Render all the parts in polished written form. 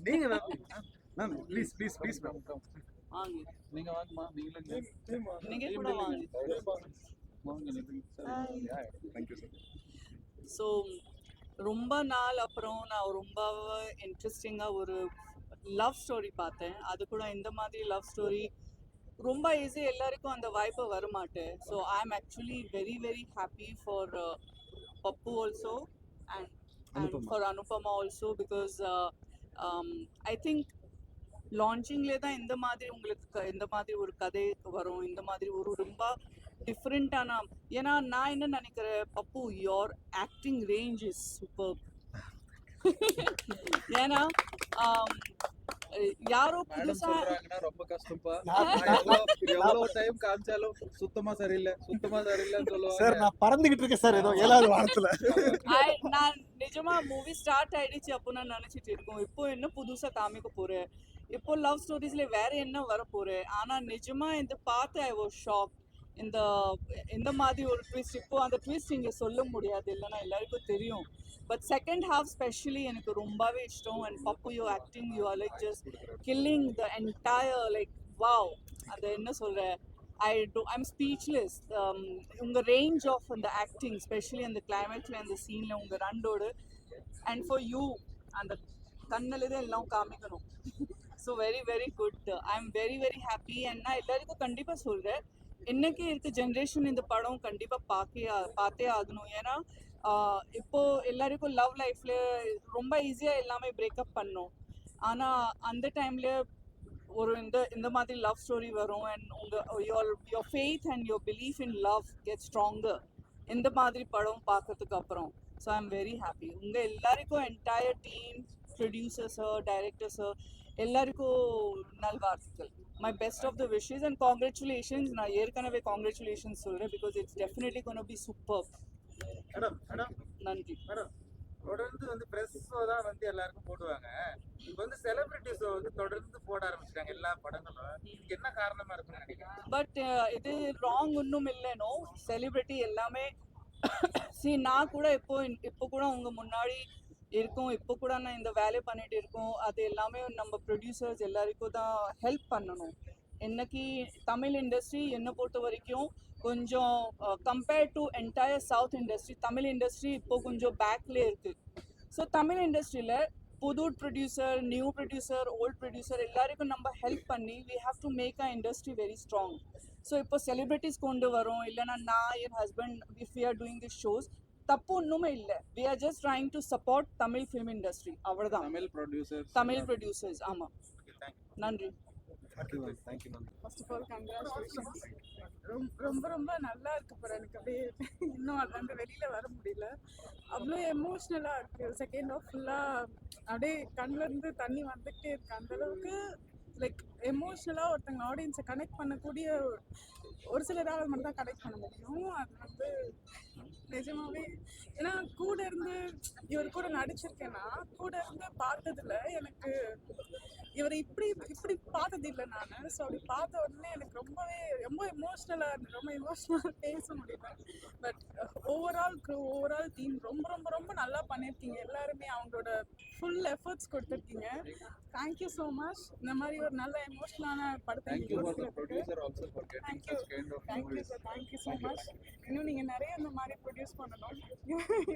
நீங்க ma'am please please please ma'am வாங்க நீங்க வாங்கம்மா, நீங்க கூட வாங்க. Thank you sir. ஸோ ரொம்ப நாள் அப்புறம் நான் ரொம்ப இன்ட்ரெஸ்டிங்காக ஒரு லவ் ஸ்டோரி பார்த்தேன். அது கூட இந்த மாதிரி லவ் ஸ்டோரி ரொம்ப ஈஸி, எல்லாருக்கும் அந்த வாய்ப்பு வரமாட்டு. So I am actually very very happy for Pappu also and for Anupama also because I think லான்ச்சிங்லேயே தான் இந்த மாதிரி உங்களுக்கு இந்த மாதிரி ஒரு கதை வரும், இந்த மாதிரி ஒரு ரொம்ப டிஃப்ரெண்ட்டான. ஏன்னா நான் என்ன நினைக்கிறேன், Pappu your acting range is super. ஏன்னா யாரோ புதுசா ரொம்ப கஷ்டம்பா. எவ்வளவு டைம் காமிச்சாலும் சுத்தமா சரியில்லைன்னு சொல்லுவாங்க சார். நான் பறந்துகிட்டு இருக்கேன் சார் ஏதோ 7வது வாரத்துல. நான் நிஜமா மூவி ஸ்டார்ட் ஆயிடுச்சு அப்போ நான் நினைச்சிட்டு இருக்கோம், இப்போ என்ன புதுசா காமிக்க போறேன், இப்போ லவ் ஸ்டோரிஸ்ல வேற என்ன வர போறேன். ஆனா நிஜமா இந்த பார்த்து ஐ வாஸ் ஷாக். இந்த மாதிரி ஒரு ட்விஸ்ட், இப்போ அந்த ட்விஸ்ட் இங்க சொல்ல முடியாது, இல்லைன்னா எல்லாருக்கும் தெரியும். பட் செகண்ட் ஹாஃப் ஸ்பெஷலி எனக்கு ரொம்பவே இஷ்டம். And Pappu you acting, you are like just killing the entire like wow. அது என்ன சொல்ற, I'm speechless. உங்க ரேஞ்ச் ஆஃப் அந்த ஆக்டிங், ஸ்பெஷலி அந்த கிளைமேக்ஸ்ல அந்த சீன்ல உங்க ரண்டோடு அண்ட் ஃபார் யூ அந்த கண்ணில் தான் எல்லாம் காமிக்கணும். So very very good. I am very very happy. And நான் எல்லாருக்கும் கண்டிப்பாக சொல்கிறேன், இன்னைக்கு இருக்க ஜென்ரேஷன் இந்த படம் கண்டிப்பாக பார்த்தே ஆகணும். ஏன்னா இப்போ எல்லாருக்கும் லவ் லைஃப்ல ரொம்ப ஈஸியாக எல்லாமே பிரேக்கப் பண்ணோம். ஆனால் அந்த டைம்ல ஒரு இந்த மாதிரி லவ் ஸ்டோரி வரும் and your faith and your belief in love gets stronger இந்த மாதிரி படம் பார்க்கறதுக்கு அப்புறம். So I am very happy. உங்கள் எல்லாருக்கும் என்டையர் டீம், ப்ரொடியூசர்ஸ், டைரக்டர்ஸ் எல்லாருக்கும் நல்வாழ்த்துக்கள். My best of the wishes and congratulations. நான் ஏற்கனவே காங்க்ராச்சுலேஷன்ஸ் சொல்கிறேன் because it's definitely gonna be super. நன்றி. தொடர்ந்து வந்து பிரஸ் ஷோ தான் வந்து எல்லாருக்கும் போடுவாங்க. இப்போ வந்து செலிபிரிட்டி ஷோ வந்து தொடர்ந்து போட ஆரம்பிச்சிட்டாங்க எல்லா படங்களும். இதுக்கு என்ன காரணமா இருக்குன்னு நினைக்கிறேன். பட் இது ராங் ஒன்றும் இல்லைனோ, செலிபிரிட்டி எல்லாமே நான் கூட இப்போ கூட உங்க முன்னாடி இருக்கும், இப்போ கூட நான் இந்த வேலை பண்ணிட்டு இருக்கோம். அது எல்லாமே நம்ம ப்ரொடியூசர்ஸ் எல்லாருக்கும் தான் ஹெல்ப் பண்ணணும். இன்னைக்கு தமிழ் இண்டஸ்ட்ரி என்னை பொறுத்த வரைக்கும் கொஞ்சம் compared to entire south industry, Tamil industry இப்போ கொஞ்சம் பேக்லேயே இருக்குது. ஸோ தமிழ் இண்டஸ்ட்ரியில் புது producer, new producer, old producer எல்லாருக்கும் நம்ம ஹெல்ப் பண்ணி we have to make a industry very strong. So இப்போ செலிபிரிட்டிஸ் கொண்டு வரோம், இல்லைன்னா நான் என் husband if we are doing this shows தப்பு ஒன்றுமே இல்லை. We are just trying to support Tamil film industry, அவ்வளோதான். தமிழ் ப்ரொடியூசர்ஸ். ஆமாம். நன்றி. Thank you ma'am. First of all congratulations. ரொம்ப ரொம்ப நல்லா இருக்கு பாரு. எனக்கு அப்படியே இன்னும் அதுலேருந்து வெளியில் வர முடியல, அவ்வளோ எமோஷ்னலாக இருக்குது. செகண்ட் ஆஃப் ஃபுல்லாக அப்படியே கண்ணிலேருந்து தண்ணி வந்துக்கிட்டே இருக்கு. அந்தளவுக்கு லைக் எமோஷ்னலாக ஒருத்தங்க ஆடியன்ஸை கனெக்ட் பண்ணக்கூடிய ஒரு சிலராக மட்டும் தான் கனெக்ட் பண்ண முடியும். அது வந்து நிஜமாவே, ஏன்னா கூட இருந்து இவர் கூட நடிச்சிருக்கேன்னா கூட இருந்து பார்த்ததுல எனக்கு இவரை இப்படி பார்த்தது இல்லை நான். ஸோ அப்படி பார்த்த உடனே எனக்கு ரொம்ப எமோஷ்னலாக இருந்தது. ரொம்ப எமோஷ்னலாக பேச முடியல. பட் ஓவரால் டீம் ரொம்ப ரொம்ப ரொம்ப நல்லா பண்ணியிருக்கீங்க. எல்லாருமே அவங்களோட ஃபுல் எஃபர்ட்ஸ் கொடுத்துருக்கீங்க. Thank you so much. இந்த மாதிரி ஒரு நல்ல எமோஷ்னலான படத்தை thank you sir. Thank you so much. இன்னும் நீங்கள் நிறைய இந்த மாதிரி ப்ரொடியூஸ் பண்ணணும்.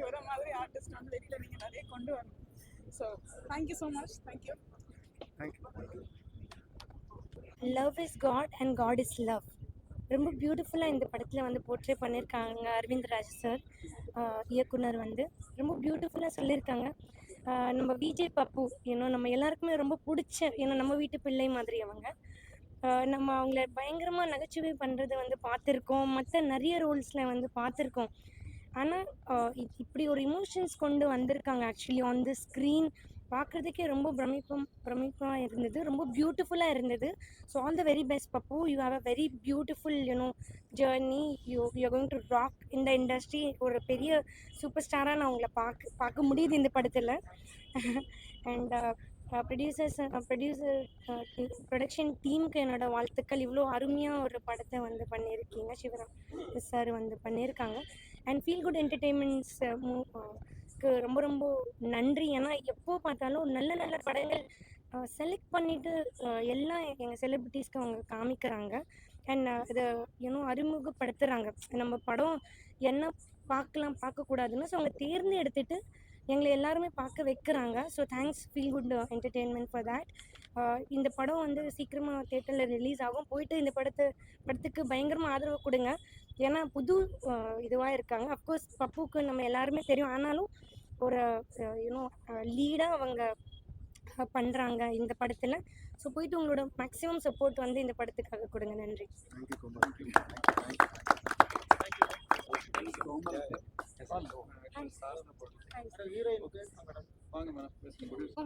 இவரை மாதிரி ஆர்டிஸ்ட் வந்து வெளியில் நீங்கள் நிறைய கொண்டு வரணும். So thank you so much. Thank you. Love is God and God is love. ரொம்ப பியூட்டிஃபுல்லாக இந்த படத்தில் வந்து போர்ட்ரே பண்ணியிருக்காங்க அரவிந்த் ராஜ் சார், இயக்குனர் வந்து ரொம்ப பியூட்டிஃபுல்லாக சொல்லியிருக்காங்க. நம்ம விஜய் பப்பு நம்ம எல்லாருக்குமே ரொம்ப பிடிச்ச, நம்ம வீட்டு பிள்ளை மாதிரி அவங்க. நம்ம அவங்கள பயங்கரமாக நகைச்சுவை பண்ணுறது வந்து பார்த்துருக்கோம், மற்ற நிறைய ரோல்ஸில் வந்து பார்த்துருக்கோம். ஆனால் இப்படி ஒரு இமோஷன்ஸ் கொண்டு வந்திருக்காங்க ஆக்சுவலி ஆன் தி ஸ்க்ரீன். பார்க்குறதுக்கே ரொம்ப பிரமிப்பாக இருந்தது, ரொம்ப பியூட்டிஃபுல்லாக இருந்தது. So all the very best Pappu. You have a very beautiful journey. You are going to rock இந்த இண்டஸ்ட்ரி. ஒரு பெரிய சூப்பர் ஸ்டாராக நான் உங்களை பார்க்க முடியுது இந்த படத்தில். அண்ட் ப்ரொடக்ஷன் டீமுக்கு என்னோட வாழ்த்துக்கள். இவ்வளோ அருமையாக ஒரு படத்தை வந்து பண்ணியிருக்கீங்க. சிவராம் சார் வந்து பண்ணியிருக்காங்க. அண்ட் ஃபீல் குட் என்டர்டெயின்மெண்ட்ஸ் அவருக்கு ரொம்ப ரொம்ப நன்றி. ஏன்னா எப்போ பார்த்தாலும் நல்ல நல்ல படங்கள் செலக்ட் பண்ணிட்டு எல்லாம் எங்கள் செலிபிரிட்டிஸ்க்கு அவங்க காமிக்கிறாங்க. அண்ட் இதை அறிமுகப்படுத்துகிறாங்க. நம்ம படம் என்ன பார்க்கலாம் பார்க்கக்கூடாதுன்னு ஸோ அவங்க தேர்ந்தெடுத்துட்டு எங்களை எல்லாருமே பார்க்க வைக்கிறாங்க. So thanks feel good entertainment for that. இந்த படம் வந்து சீக்கிரமாக தேட்டரில் ரிலீஸ் ஆகும். போயிட்டு இந்த படத்துக்கு பயங்கரமாக ஆதரவு கொடுங்க. ஏன்னா புது இதுவாக இருக்காங்க. அஃப்கோர்ஸ் பப்புவுக்கு நம்ம எல்லாருமே தெரியும். ஆனாலும் ஒரு லீடாக அவங்க பண்ணுறாங்க இந்த படத்தில். ஸோ போயிட்டு உங்களோட மேக்ஸிமம் சப்போர்ட் வந்து இந்த படத்துக்காக கொடுங்க. நன்றி.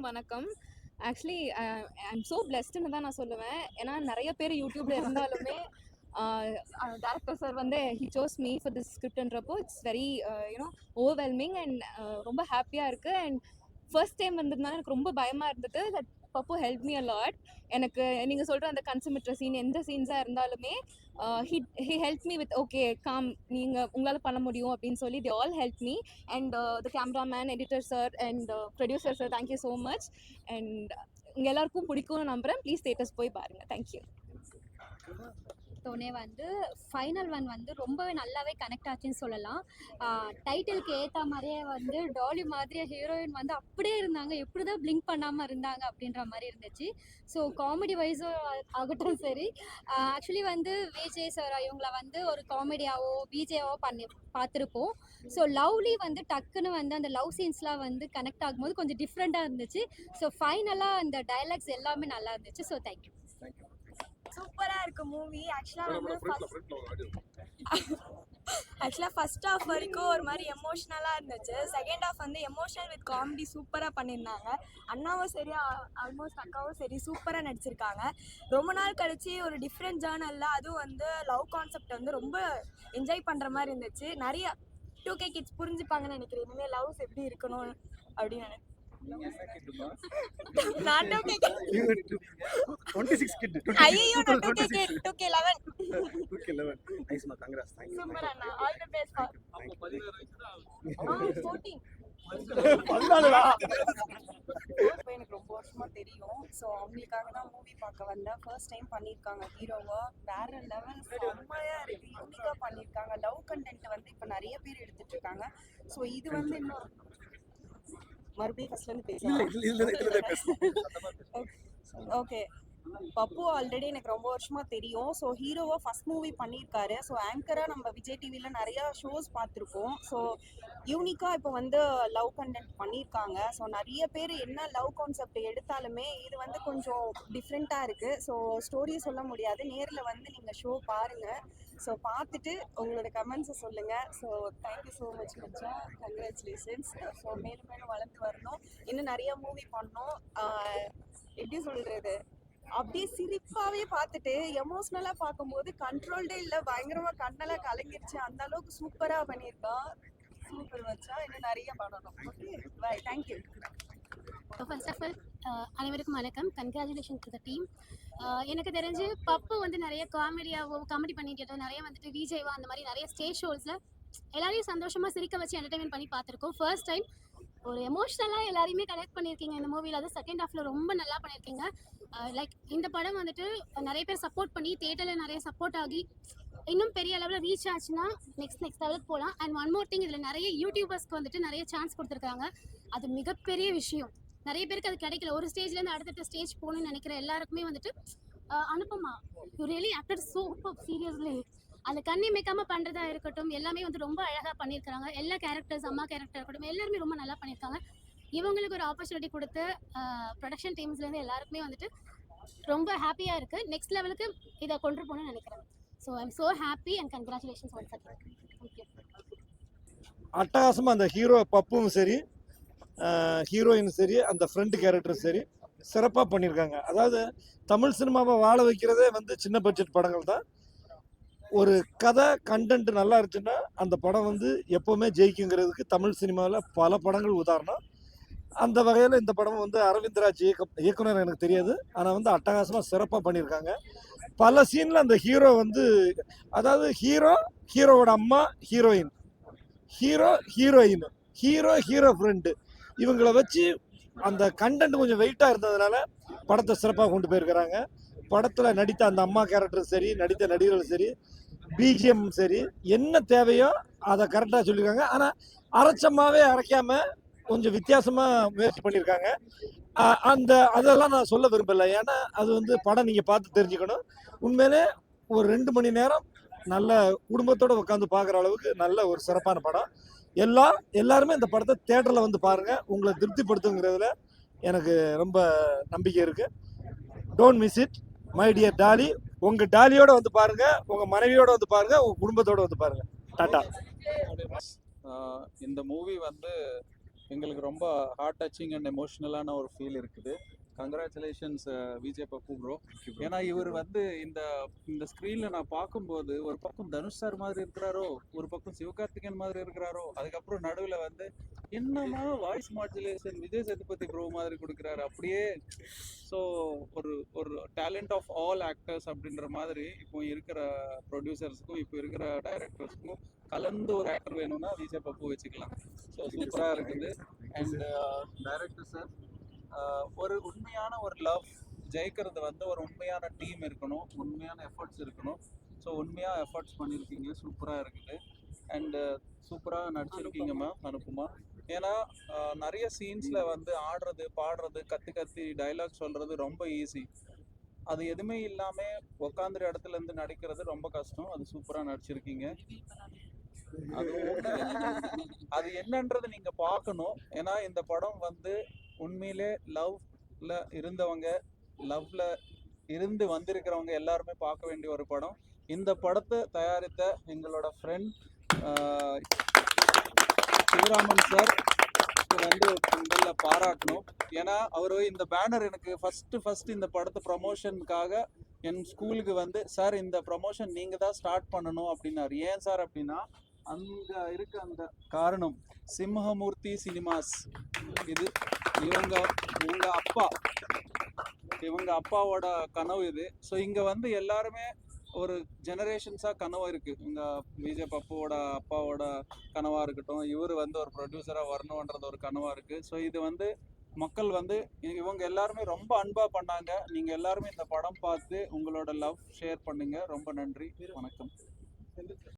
வணக்கம். ஆக்சுவலி ஐம் ஸோ பிளெஸ்டுன்னு தான் நான் சொல்லுவேன். ஏன்னா நிறைய பேர் யூடியூப்ல இருந்தாலுமே டேரக்டர் சார் வந்து he chose me for this ஸ்கிரிப்ட்ன்றப்போ இட்ஸ் வெரி ஓவர்வெல்மிங் அண்ட் ரொம்ப ஹாப்பியாக இருக்குது. அண்ட் ஃபர்ஸ்ட் டைம் வந்ததுனால எனக்கு ரொம்ப பயமாக இருந்தது. That Pappu help me a lot. எனக்கு நீங்கள் சொல்கிற அந்த கன்சமிட்ற சீன் எந்த சீன்ஸாக இருந்தாலுமே he helped me with okay calm, நீங்கள் உங்களால் பண்ண முடியும் அப்படின்னு சொல்லி they all helped me. And the cameraman, editor sir and producer sir, thank you so much. And உங்கள் எல்லாருக்கும் பிடிக்கும்னு நம்புகிறேன். ப்ளீஸ் தேட்டர்ஸ் போய் பாருங்கள். தேங்க்யூ. தோனே வந்து ஃபைனல் ஒன் வந்து ரொம்பவே நல்லாவே கனெக்ட் ஆச்சுன்னு சொல்லலாம். டைட்டிலுக்கு ஏற்ற மாதிரியே வந்து டாலி மாதிரியே ஹீரோயின் வந்து அப்படியே இருந்தாங்க. எப்படி தான் பிளிங்க் பண்ணாமல் இருந்தாங்க அப்படின்ற மாதிரி இருந்துச்சு. ஸோ காமெடி வைஸும் ஆகட்டும் சரி. ஆக்சுவலி வந்து விஜய் சார் இவங்கள வந்து ஒரு காமெடியாவோ விஜயாவோ பண்ணி பார்த்துருப்போம். ஸோ லவ்லி வந்து டக்குன்னு வந்து அந்த லவ் சீன்ஸ்லாம் வந்து கனெக்ட் ஆகும்போது கொஞ்சம் டிஃப்ரெண்ட்டாக இருந்துச்சு. ஸோ ஃபைனலாக அந்த டைலாக்ஸ் எல்லாமே நல்லா இருந்துச்சு. So thank you. சூப்பராக இருக்கு மூவி. ஆக்சுவலாக ஃபர்ஸ்ட் ஹாஃப் வரைக்கும் ஒரு மாதிரி எமோஷ்னலாக இருந்துச்சு. செகண்ட் ஹாஃப் வந்து எமோஷனல் வித் காமெடி சூப்பராக பண்ணியிருந்தாங்க. அண்ணாவும் சரி ஆல்மோஸ்ட் அக்காவும் சரி சூப்பராக நடிச்சிருக்காங்க. ரொம்ப நாள் கழிச்சு ஒரு டிஃப்ரெண்ட் ஜேர்னலில் அதுவும் வந்து லவ் கான்செப்ட் வந்து ரொம்ப என்ஜாய் பண்ணுற மாதிரி இருந்துச்சு. நிறைய 2K கிட்ஸ் புரிஞ்சுப்பாங்கன்னு நினைக்கிறேன். இனிமேல் லவ்ஸ் எப்படி இருக்கணும் அப்படின்னு நினைக்கிறேன். நான் 2K kid. 26 kid. ஐயோ நான் 2K kid. 2K11. 2K11. Nice ma, congrats. Thank you. Super Anna. All the best for 14. இப்போ எனக்கு ரொம்ப வருஷமா தெரியும். ஸோ அவங்களுக்காக தான் மூவி பார்க்க வந்தேன். ஃபர்ஸ்ட் டைம் பண்ணியிருக்காங்க ஹீரோவா. வேற லெவல் செம்மையா இருக்கு. யூனிக்கா பண்ணியிருக்காங்க. லவ் கண்டென்ட் வந்து இப்போ நிறைய பேர் எடுத்துட்டு இருக்காங்க. ஸோ இது வந்து இன்னும் மறுபடியும் ஃபர்ஸ்ட்ல இருந்து பேசலாம். ஓகே. பப்பு ஆல்ரெடி எனக்கு ரொம்ப வருஷமா தெரியும். ஸோ ஹீரோவா ஃபர்ஸ்ட் மூவி பண்ணியிருக்காரு. ஸோ ஆங்கராக நம்ம விஜய் டிவியில் நிறையா ஷோஸ் பார்த்துருக்கோம். ஸோ யூனிக்காக இப்போ வந்து லவ் கண்டென்ட் பண்ணியிருக்காங்க. ஸோ நிறைய பேர் என்ன லவ் கான்செப்ட் எடுத்தாலுமே இது வந்து கொஞ்சம் டிஃப்ரெண்ட்டாக இருக்குது. ஸோ ஸ்டோரி சொல்ல முடியாது. நேரில் வந்து நீங்கள் ஷோ பாருங்கள். ஸோ பார்த்துட்டு உங்களோட கமெண்ட்ஸை சொல்லுங்கள். ஸோ தேங்க்யூ ஸோ மச் மச்சா. கங்க்ராச்சுலேஷன்ஸ். ஸோ மேலும் மேலும் வளர்ந்து வரணும். இன்னும் நிறையா மூவி பண்ணணும். எப்படி சொல்கிறது, அப்படியே சிரிப்பாவே பார்த்துட்டு எமோஷ்னலா பார்க்கும்போது கண்ட்ரோல்டே இல்லை. பயங்கரமா கண்ணெல்லாம் கலங்கிருச்சு. அந்த அளவுக்கு சூப்பரா பண்ணியிருக்கான். சூப்பர் வச்சா. இன்னும் நிறைய பண்ணணும். Okay bye. Thank you. First of all அனைவருக்கும் வணக்கம். Congratulation to the team. எனக்கு தெரிஞ்சு பப்பு வந்து நிறைய காமெடி பண்ணிட்டு நிறைய வந்துட்டு விஜய்வா அந்த மாதிரி நிறைய ஸ்டேஜ் ஷோஸில் எல்லாரையும் சந்தோஷமாக சிரிக்க வச்சு என்டர்டைன்மெண்ட் பண்ணி பார்த்துருக்கோம். ஃபர்ஸ்ட் டைம் ஒரு எமோஷ்னலாக எல்லாரையுமே கனெக்ட் பண்ணியிருக்கீங்க இந்த மூவியில். அது செகண்ட் ஹாஃபில் ரொம்ப நல்லா பண்ணியிருக்கீங்க. லைக் இந்த படம் வந்துட்டு நிறைய பேர் சப்போர்ட் பண்ணி தியேட்டரில் நிறைய சப்போர்ட் ஆகி இன்னும் பெரிய லெவலில் ரீச் ஆச்சுன்னா நெக்ஸ்ட் லெவலுக்கு போகலாம். அண்ட் ஒன் மோர் திங், இதில் நிறைய யூடியூபர்ஸ்க்கு வந்துட்டு நிறைய சான்ஸ் கொடுத்துருக்காங்க. அது மிகப்பெரிய விஷயம். நிறைய பேருக்கு அது கிடைக்கல. ஒரு ஸ்டேஜ்லேருந்து அடுத்த ஸ்டேஜ் போகணும்னு நினைக்கிற எல்லாருக்குமே வந்துட்டு Anupama you really acted super seriously. அந்த கண்ணி மேய்க்காமல் பண்ணுறதா இருக்கட்டும் எல்லாமே வந்து ரொம்ப அழகாக பண்ணியிருக்காங்க. எல்லா கேரக்டர்ஸ், அம்மா கேரக்டர் இருக்கட்டும் எல்லாருமே ரொம்ப நல்லா பண்ணியிருக்காங்க. இவங்களுக்கு ஒரு ஆப்பர்ச்சுனிட்டி கொடுத்து ப்ரொடக்ஷன் டீம்ஸ்லேருந்து எல்லாருக்குமே வந்துட்டு ரொம்ப ஹாப்பியாக இருக்குது. நெக்ஸ்ட் லெவலுக்கு இதை கொண்டு போகணும்னு நினைக்கிறேன். So I am so happy and congratulations once again. Thank you. அட்டகாசமாக அந்த ஹீரோ பப்பும் சரி ஹீரோயினும் சரி அந்த ஃப்ரெண்டு கேரக்டரும் சரி சிறப்பாக பண்ணியிருக்காங்க. அதாவது தமிழ் சினிமாவை வாழ வைக்கிறதே வந்து சின்ன பட்ஜெட் படங்கள் தான். ஒரு கதை கண்டென்ட் நல்லா இருந்துச்சுன்னா அந்த படம் வந்து எப்போவுமே ஜெயிக்குங்கிறதுக்கு தமிழ் சினிமாவில் பல படங்கள் உதாரணம். அந்த வகையில் இந்த படம் வந்து அரவிந்த்ராஜ் இயக்குனர் எனக்கு தெரியாது, ஆனால் வந்து அட்டகாசமாக சிறப்பாக பண்ணியிருக்காங்க. பல சீனில் அந்த ஹீரோ வந்து அதாவது ஹீரோவோட அம்மா ஹீரோயின், ஹீரோயின் ஹீரோ ஃப்ரெண்டு இவங்கள வச்சு அந்த கண்டென்ட் கொஞ்சம் வெயிட்டாக இருந்ததுனால படத்தை சிறப்பாக கொண்டு போயிருக்கிறாங்க. படத்தில் நடித்த அந்த அம்மா கேரக்டரும் சரி, நடித்த நடிகர்களும் சரி, பிஜிஎம் சரி, என்ன தேவையோ அதை கரெக்டாக சொல்லியிருக்காங்க. ஆனால் அரைச்சமாகவே அரைக்காம கொஞ்சம் வித்தியாசமாக முயற்சி பண்ணியிருக்காங்க. அதெல்லாம் நான் சொல்ல விரும்பலை, ஏன்னா அது வந்து படம் நீங்கள் பார்த்து தெரிஞ்சுக்கணும். உண்மையிலே ஒரு 2 மணி நேரம் நல்ல குடும்பத்தோடு உட்காந்து பார்க்குற அளவுக்கு நல்ல ஒரு சிறப்பான படம். எல்லாருமே இந்த படத்தை தேட்டரில் வந்து பாருங்கள், உங்களை திருப்திப்படுத்துங்கிறதுல எனக்கு ரொம்ப நம்பிக்கை இருக்குது. Don't miss it my dear dolly. உங்கள் டாலியோட வந்து பாருங்கள், உங்கள் மனைவியோட வந்து பாருங்கள், உங்கள் குடும்பத்தோடு வந்து பாருங்கள். டாட்டா. இந்த மூவி வந்து எங்களுக்கு ரொம்ப ஹார்ட் டச்சிங் அண்ட் எமோஷ்னலான ஒரு ஃபீல் இருக்குது. கங்க்ராச்சுலேஷன்ஸ் விஜய் பப்பு ப்ரோ. ஏன்னா இவர் வந்து இந்த ஸ்க்ரீனில் நான் பார்க்கும்போது ஒரு பக்கம் தனுஷ் சார் மாதிரி இருக்கிறாரோ, ஒரு பக்கம் சிவகார்த்திகேயன் மாதிரி இருக்கிறாரோ, அதுக்கப்புறம் நடுவில் வந்து என்னமா voice modulation Vijay Sethupathi bro மாதிரி கொடுக்குறாரு அப்படியே. ஸோ ஒரு டேலண்ட் ஆஃப் ஆல் ஆக்டர்ஸ் அப்படின்ற மாதிரி இப்போ இருக்கிற ப்ரொடியூசர்ஸுக்கும் இப்போ இருக்கிற டைரக்டர்ஸுக்கும் கலந்து ஒரு ஆக்டர் வேணும்னா விஜய் பப்பு வச்சுக்கலாம். ஸோ சூப்பராக இருக்குது. அண்ட் டைரக்டர் சார் ஒரு உண்மையான ஒரு லவ் ஜெயிக்கிறது வந்து ஒரு உண்மையான டீம் இருக்கணும், உண்மையான எஃபர்ட்ஸ் இருக்கணும். ஸோ உண்மையாக எஃபர்ட்ஸ் பண்ணியிருக்கீங்க, சூப்பராக இருக்குது. அண்டு சூப்பராக நடிச்சிருக்கீங்க மேம் அனுப்புமா. ஏன்னா நிறைய சீன்ஸில் வந்து ஆடுறது பாடுறது கத்தி டைலாக் சொல்கிறது ரொம்ப ஈஸி. அது எதுவுமே இல்லாமல் உக்காந்துற இடத்துலேருந்து நடிக்கிறது ரொம்ப கஷ்டம். அது சூப்பராக நடிச்சிருக்கீங்க. அது என்னன்றது நீங்கள் பார்க்கணும். ஏன்னா இந்த படம் வந்து உண்மையிலே லவ்ல இருந்தவங்க, லவ்ல இருந்து வந்திருக்கிறவங்க எல்லாருமே பார்க்க வேண்டிய ஒரு படம். இந்த படத்தை தயாரித்த எங்களோட ஃப்ரெண்ட் சிவராமன் சார் வந்து முதல்ல பாராட்டணும். ஏன்னா அவர் இந்த பேனர் எனக்கு ஃபர்ஸ்ட் இந்த படத்தை ப்ரமோஷனுக்காக என் ஸ்கூலுக்கு வந்து, சார் இந்த ப்ரமோஷன் நீங்கள் தான் ஸ்டார்ட் பண்ணணும் அப்படின்னாரு. ஏன் சார் அப்படின்னா அங்கே இருக்க அந்த காரணம் சிம்மமூர்த்தி சினிமாஸ், இது இவங்க அப்பாவோட கனவு இது. ஸோ இங்கே வந்து எல்லாருமே ஒரு ஜெனரேஷன்ஸாக கனவு இருக்குது. இங்கே விஜய் பப்புவோட அப்பாவோட கனவாக இருக்கட்டும், இவர் வந்து ஒரு ப்ரொடியூசராக வரணுன்றது ஒரு கனவாக இருக்குது. ஸோ இது வந்து மக்கள் வந்து இவங்க எல்லாருமே ரொம்ப அன்பாக பண்ணாங்க. நீங்கள் எல்லாருமே இந்த படம் பார்த்து உங்களோட லவ் ஷேர் பண்ணுங்கள். ரொம்ப நன்றி, வணக்கம்.